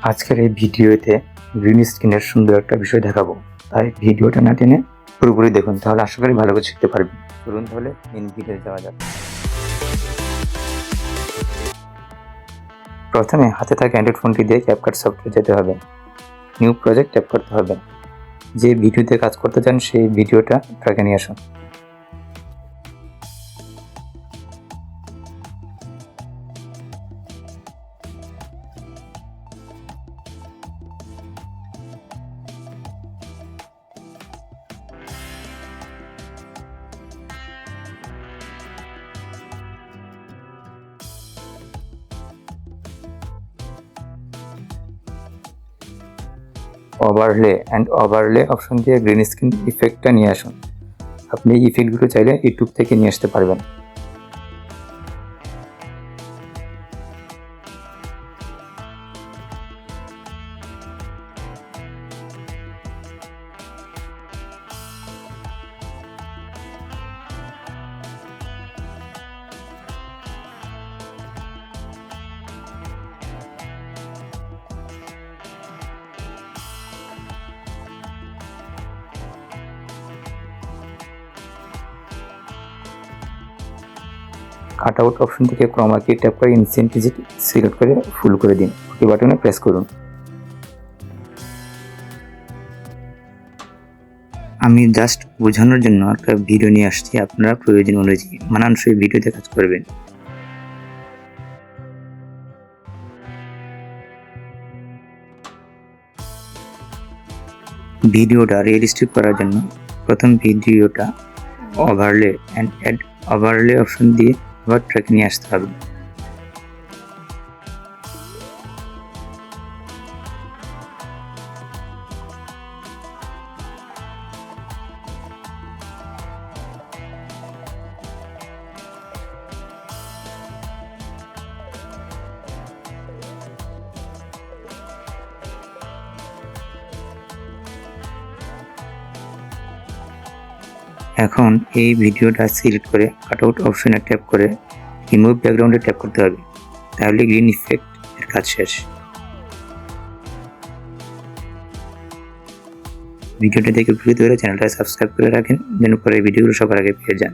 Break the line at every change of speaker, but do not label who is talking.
আজকের এই ভিডিওতে গ্রিন স্ক্রিনের সুন্দর একটা বিষয় দেখাবো, তাই ভিডিওটা না টেনে পুরোপুরি দেখুন, তাহলে আশা করি ভালো করে শিখতে পারবেন। চলুন তাহলে মেন ভিডিওতে যাওয়া যাক। প্রথমে হাতে থাকা অ্যান্ড্রয়েড ফোনটি দিয়ে ক্যাপকাট সফটওয়্যার যেতে হবে। নিউ প্রজেক্ট ট্যাপ করতে হবে। যে ভিডিওতে কাজ করতে চান সেই ভিডিওটা ট্র্যাকে নিয়ে আসুন। ওভারলে অপশন দিয়ে গ্রিন স্ক্রিন ইফেক্টটা নিয়ে আসুন। আপনি এই ইফেক্টগুলো চাইলে ইউটিউব থেকে নিয়ে আসতে পারবেন। কাট আউট অপশন থেকে ক্রোমা কি ট্যাপ করে ইনসেন্টিসিটি সিলেক্ট করে ফুল করে দিন। ওকে বাটনে প্রেস করুন। আমি জাস্ট বোঝানোর জন্য একটা ভিডিও নিয়ে আসছি, আপনারা প্রয়োজন অনুযায়ী মানানসই ভিডিওতে কাজ করবেন। ভিডিওটা রিয়েলিস্টিক করার জন্য প্রথম ভিডিওটা overlay and add overlay option দিয়ে আবার ট্র্যাক নিয়ে আসতে হবে। এখন এই ভিডিওটা সিলেক্ট করে কাটআউট অপশনে ট্যাপ করে রিমুভ ব্যাকগ্রাউন্ডে ট্যাপ করতে হবে, তাহলে গ্রিন ইফেক্ট এর কাজ শেষ। ভিডিওটা দেখে উপকৃত হলে চ্যানেলটা সাবস্ক্রাইব করে রাখেন, যেন পরের ভিডিওগুলো সবার আগে পেয়ে যান।